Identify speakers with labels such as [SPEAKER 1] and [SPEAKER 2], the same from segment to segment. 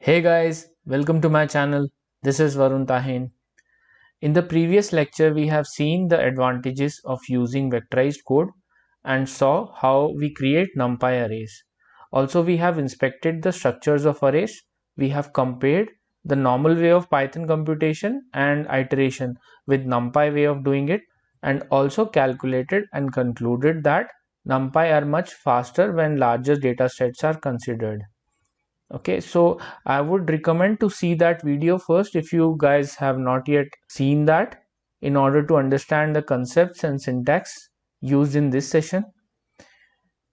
[SPEAKER 1] Hey guys, welcome to my channel. This is Varun Tahin. In the previous lecture, we have seen the advantages of using vectorized code and saw how we create NumPy arrays. Also, we have inspected the structures of arrays. We have compared the normal way of Python computation and iteration with NumPy way of doing it, and also calculated and concluded that NumPy are much faster when larger data sets are considered. Okay, so I would recommend to see that video first if you guys have not yet seen that, in order to understand the concepts and syntax used in this session.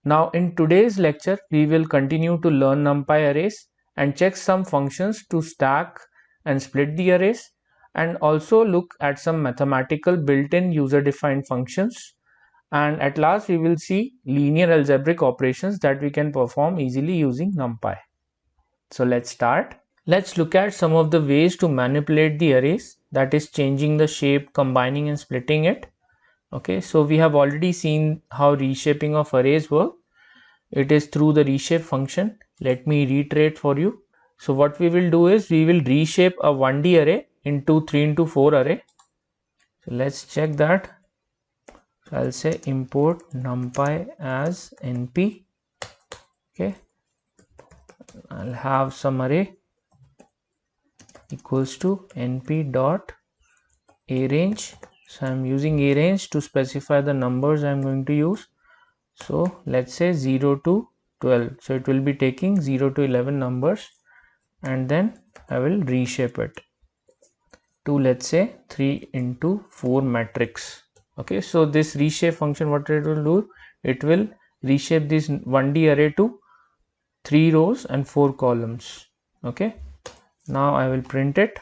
[SPEAKER 1] Now in today's lecture we will continue to learn NumPy arrays and check some functions to stack and split the arrays, and also look at some mathematical built-in user-defined functions, and at last we will see linear algebraic operations that we can perform easily using NumPy. So let's start. Let's look at some of the ways to manipulate the arrays, that is changing the shape, combining and splitting it. Okay, so we have already seen how reshaping of arrays work. It is through the reshape function. Let me reiterate for you. So what we will do is we will reshape a 1D array into 3 into 4 array. So let's check that. So I'll say import numpy as np. Okay, I'll have some array equals to np dot arange. So I'm using arange to specify the numbers I'm going to use. So let's say 0 to 12. So it will be taking 0 to 11 numbers, and then I will reshape it to, let's say, 3 into 4 matrix. Okay, so this reshape function, what it will do, it will reshape this 1D array to 3 rows and 4 columns. Okay, now I will print it.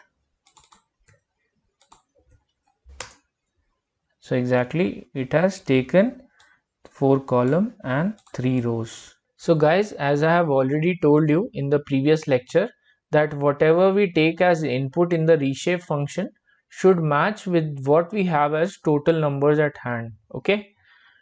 [SPEAKER 1] So exactly it has taken 4 column and 3 rows. So guys, as I have already told you in the previous lecture, that whatever we take as input in the reshape function should match with what we have as total numbers at hand. Okay,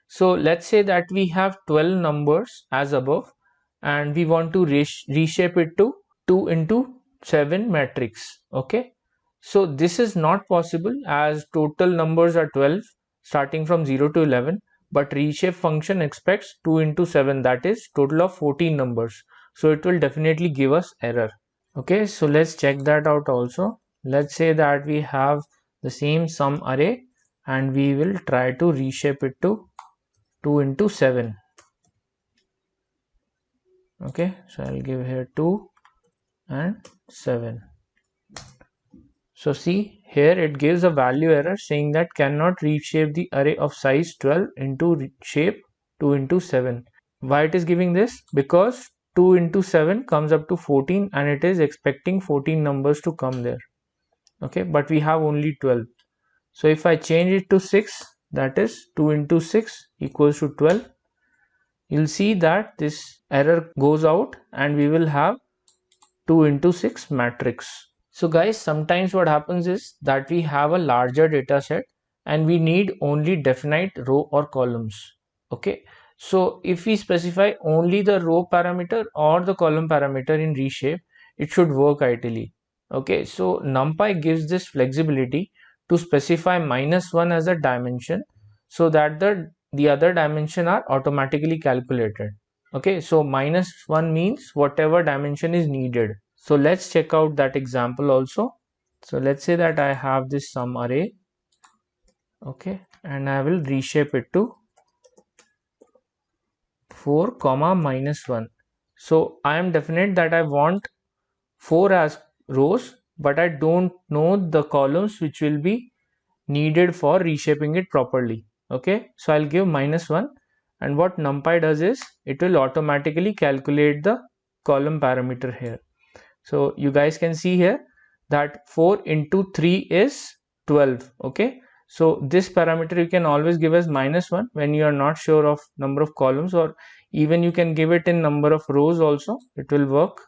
[SPEAKER 1] so let's say that we have 12 numbers as above, and we want to reshape it to 2 into 7 matrix. Okay, so this is not possible as total numbers are 12 starting from 0 to 11, but reshape function expects 2 into 7, that is total of 14 numbers. So it will definitely give us error. Okay, so let's check that out also. Let's say that we have the same sum array and we will try to reshape it to 2 into 7. Okay, so I'll give here 2 and 7. So see here it gives a value error saying that cannot reshape the array of size 12 into shape 2 into 7. Why it is giving this? Because 2 into 7 comes up to 14 and it is expecting 14 numbers to come there. Okay, but we have only 12. So if I change it to 6, that is 2 into 6 equals to 12, you'll see that this error goes out and we will have 2 into 6 matrix. So guys, sometimes what happens is that we have a larger data set and we need only definite row or columns. Okay, so if we specify only the row parameter or the column parameter in reshape, it should work ideally. Okay, so NumPy gives this flexibility to specify -1 as a dimension so that the other dimension are automatically calculated. Okay, so -1 means whatever dimension is needed. So let's check out that example also. So let's say that I have this sum array. Okay, and I will reshape it to 4 comma -1. So I am definite that I want 4 as rows, but I don't know the columns which will be needed for reshaping it properly. Okay, so I'll give -1, and what NumPy does is it will automatically calculate the column parameter here. So you guys can see here that 4 into 3 is 12. Okay, so this parameter you can always give as -1 when you are not sure of number of columns, or even you can give it in number of rows also, it will work.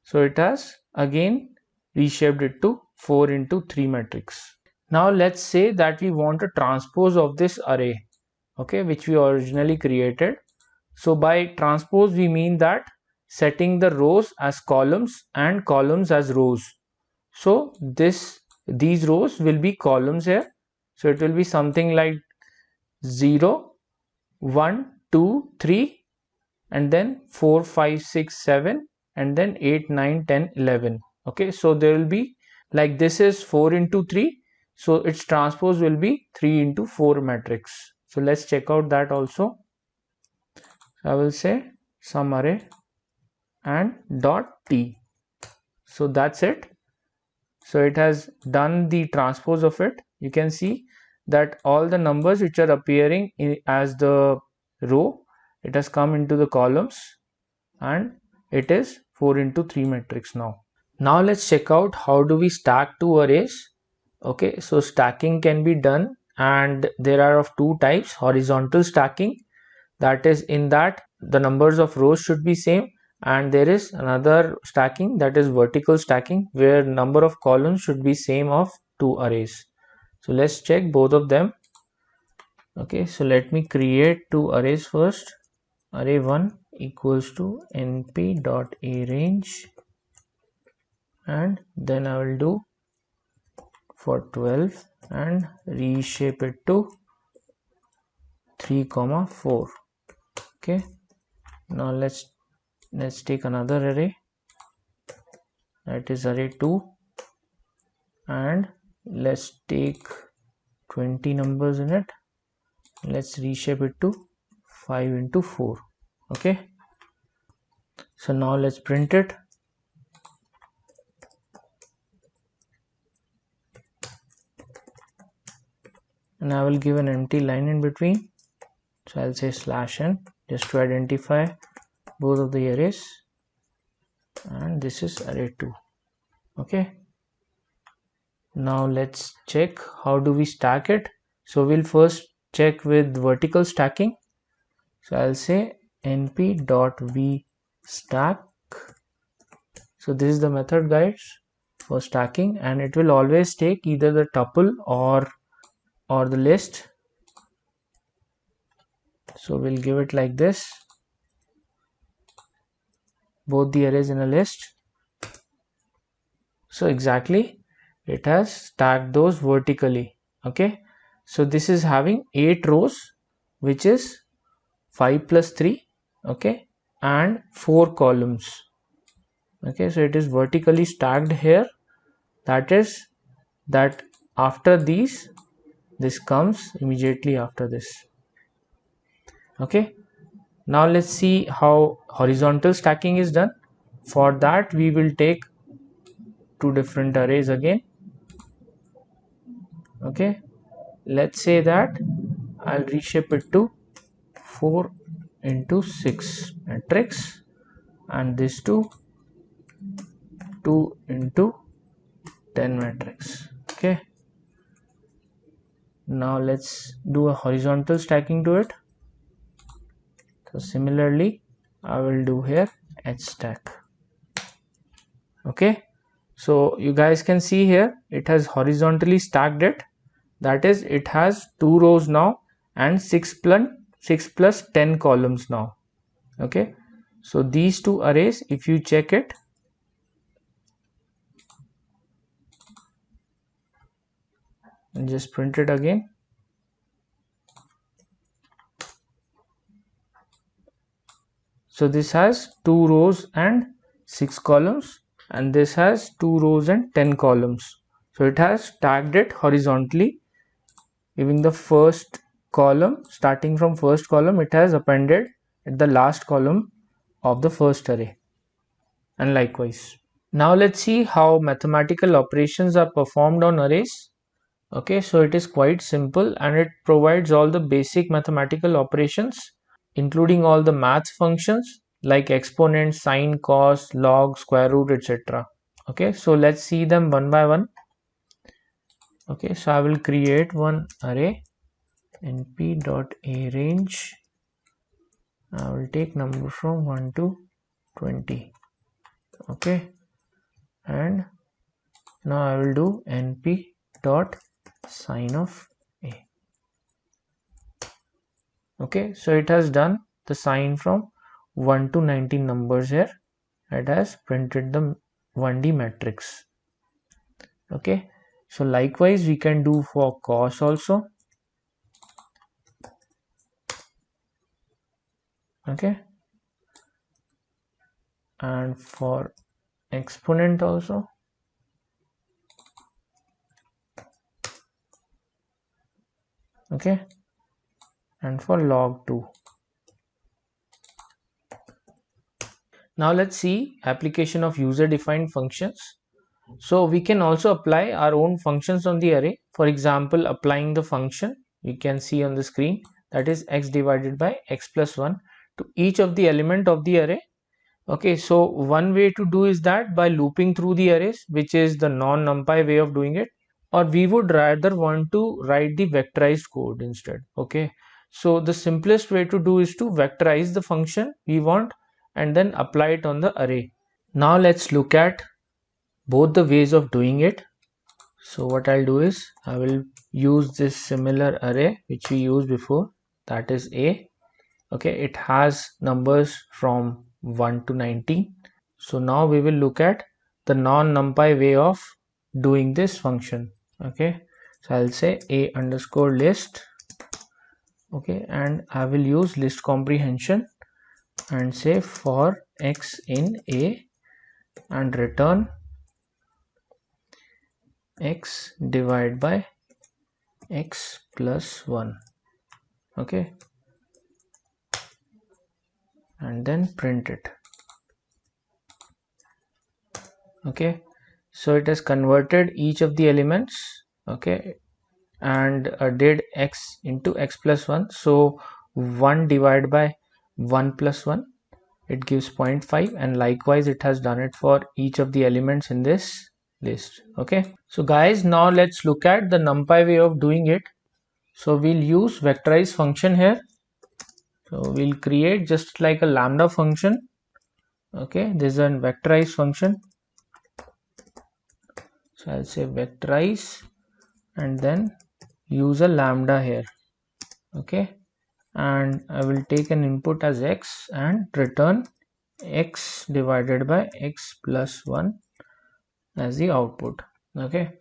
[SPEAKER 1] So it has again reshaped it to 4 into 3 matrix. Now let's say that we want a transpose of this array, okay, which we originally created. So by transpose we mean that setting the rows as columns and columns as rows. So these rows will be columns here. So it will be something like 0, 1, 2, 3, and then 4, 5, 6, 7, and then 8, 9, 10, 11. Okay, so there will be, like, this is 4 into 3, so its transpose will be 3 into 4 matrix. So let's check out that also. I will say sum array and dot t. So that's it. So it has done the transpose of it. You can see that all the numbers which are appearing as the row, it has come into the columns, and it is 4 into 3 matrix now. Now let's check out how do we stack two arrays. Okay, so stacking can be done, and there are of two types: horizontal stacking, that is, in that the numbers of rows should be same, and there is another stacking, that is vertical stacking, where number of columns should be same of two arrays. So let's check both of them. Okay, so let me create two arrays first. Array 1 equals to np.arange, and then I will do for 12 and reshape it to 3, 4. Okay, now let's take another array, that is array 2, and let's take 20 numbers in it. Let's reshape it to 5 into 4. Okay, so now let's print it. And I will give an empty line in between, so I'll say /n just to identify both of the arrays, and this is array 2. Okay, now let's check how do we stack it. So we'll first check with vertical stacking. So I'll say np.vstack. So this is the method, guys, for stacking, and it will always take either the tuple or the list. So we'll give it like this, both the arrays in a list. So exactly, it has stacked those vertically. Okay, so this is having 8 rows, which is 5 plus 3, okay, and 4 columns. Okay, so it is vertically stacked here. That is that after these, this comes immediately after this. Okay, now let's see how horizontal stacking is done. For that, we will take two different arrays again. Okay, let's say that I'll reshape it to 4 into 6 matrix, and this to 2 into 10 matrix. Okay, now let's do a horizontal stacking to it. So similarly, I will do here h stack. Okay, so you guys can see here it has horizontally stacked it. That is, it has 2 rows now and 6 plus 10 columns now. Okay, so these two arrays, if you check it, and just print it again. So this has 2 rows and 6 columns, and this has 2 rows and 10 columns. So it has stacked it horizontally, giving the first column, starting from first column, it has appended at the last column of the first array, and likewise. Now let's see how mathematical operations are performed on arrays. Okay, so it is quite simple, and it provides all the basic mathematical operations, including all the math functions like exponent, sine, cos, log, square root, etc. Okay, so let's see them one by one. Okay, so I will create one array, np.arange. I will take number from 1 to 20. Okay, and now I will do np.sine of a. Okay, so it has done the sine from 1 to 19 numbers here. It has printed the 1D matrix. Okay, so likewise we can do for cos also. Okay, and for exponent also. Okay, and for log 2. Now let's see application of user defined functions. So we can also apply our own functions on the array. For example, applying the function you can see on the screen, that is x divided by x plus 1 to each of the element of the array. Okay, so one way to do is that by looping through the arrays, which is the non-numpy way of doing it, or we would rather want to write the vectorized code instead. Okay, so the simplest way to do is to vectorize the function we want and then apply it on the array. Now let's look at both the ways of doing it. So what I'll do is I will use this similar array which we used before, that is A. Okay, it has numbers from 1 to 19. So now we will look at the non-numpy way of doing this function. Okay, so I'll say a underscore list. Okay, and I will use list comprehension and say for x in A and return x divided by x plus 1. Okay, and then print it. Okay, so it has converted each of the elements. Okay, and did x into x plus 1. So 1 divided by 1 plus 1, it gives 0.5, and likewise it has done it for each of the elements in this list. Okay, so guys, now let's look at the numpy way of doing it. So we'll use vectorize function here. So we'll create just like a lambda function. Okay, this is a vectorize function. So I'll say vectorize and then use a lambda here. Okay, and I will take an input as x and return x divided by x plus 1 as the output. Okay,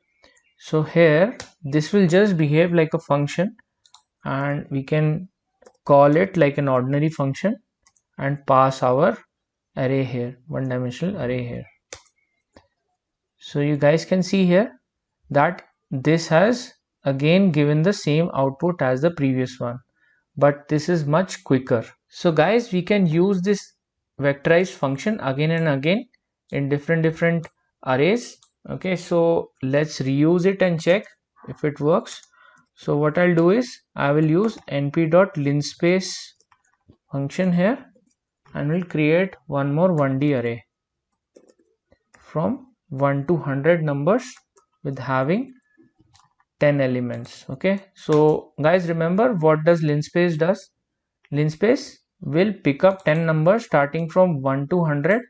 [SPEAKER 1] so here this will just behave like a function and we can call it like an ordinary function and pass our array here, one dimensional array here. So you guys can see here that this has again given the same output as the previous one, but this is much quicker. So guys, we can use this vectorized function again and again in different arrays. Okay, so let's reuse it and check if it works. So what I'll do is I will use np.linspace function here and we'll create one more 1D array from 1 to 100 numbers with having 10 elements. Okay, so guys, remember what does linspace does? Linspace will pick up 10 numbers starting from 1 to 100,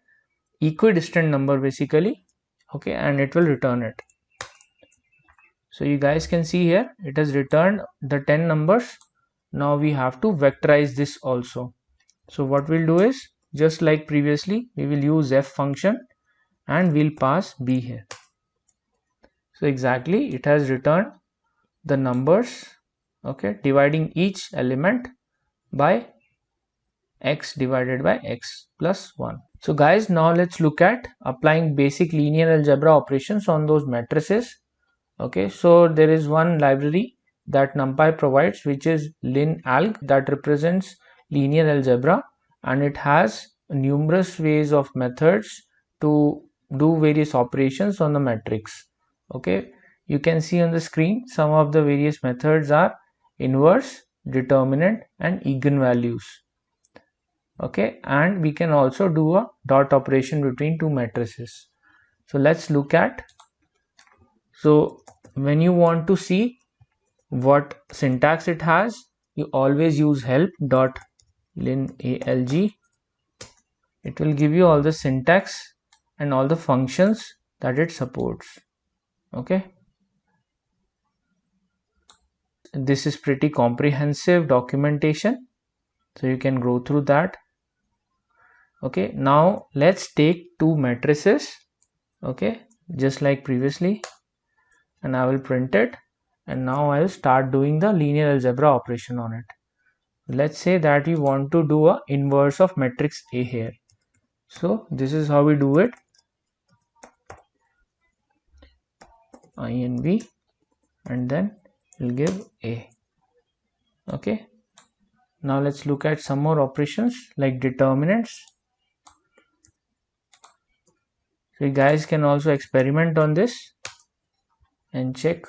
[SPEAKER 1] equidistant number basically. Okay, and it will return it. So you guys can see here it has returned the 10 numbers. Now we have to vectorize this also. So what we'll do is, just like previously, we will use f function and we'll pass b here. So exactly it has returned the numbers, okay, dividing each element by x divided by x plus 1. So guys, now let's look at applying basic linear algebra operations on those matrices. Okay, so there is one library that NumPy provides which is linalg that represents linear algebra, and it has numerous ways of methods to do various operations on the matrix. Okay, you can see on the screen some of the various methods are inverse, determinant and eigenvalues. Okay, and we can also do a dot operation between two matrices. So let's look at, so when you want to see what syntax it has, you always use help dot linalg. It will give you all the syntax and all the functions that it supports. Okay, this is pretty comprehensive documentation, so you can go through that. Okay, now let's take two matrices, okay, just like previously, and I will print it, and now I'll start doing the linear algebra operation on it. Let's say that we want to do a inverse of matrix A here. So this is how we do it. INV, and then we'll give A. Okay, now let's look at some more operations like determinants. So you guys can also experiment on this and check.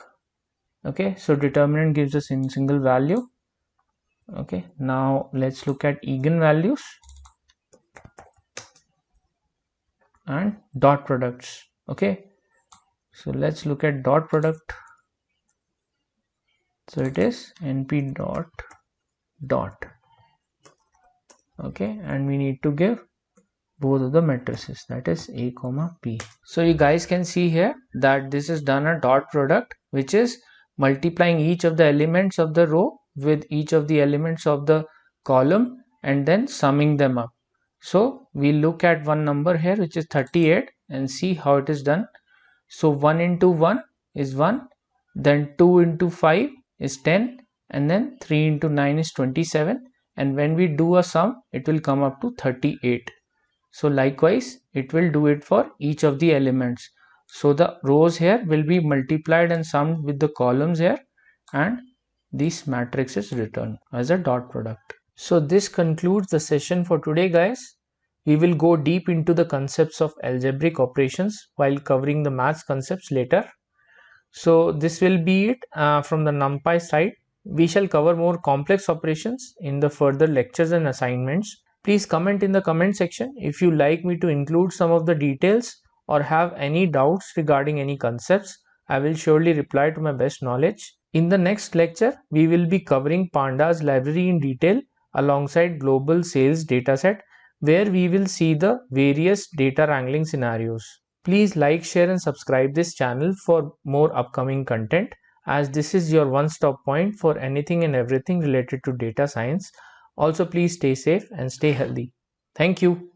[SPEAKER 1] Okay, so determinant gives us in single value. Okay, now let's look at eigenvalues and dot products. Okay, so let's look at dot product. So it is np dot. Okay, and we need to give both of the matrices, that is A comma P. So you guys can see here that this is done a dot product, which is multiplying each of the elements of the row with each of the elements of the column and then summing them up. So we look at one number here, which is 38, and see how it is done. So 1 into 1 is 1, then 2 into 5 is 10, and then 3 into 9 is 27, and when we do a sum, it will come up to 38. So likewise, it will do it for each of the elements. So the rows here will be multiplied and summed with the columns here, and this matrix is returned as a dot product. So this concludes the session for today, guys. We will go deep into the concepts of algebraic operations while covering the maths concepts later. So this will be it from the NumPy side. We shall cover more complex operations in the further lectures and assignments. Please comment in the comment section if you like me to include some of the details or have any doubts regarding any concepts. I will surely reply to my best knowledge. In the next lecture, we will be covering Pandas library in detail alongside global sales dataset, where we will see the various data wrangling scenarios. Please like, share and subscribe this channel for more upcoming content, as this is your one-stop point for anything and everything related to data science. Also, please stay safe and stay healthy. Thank you.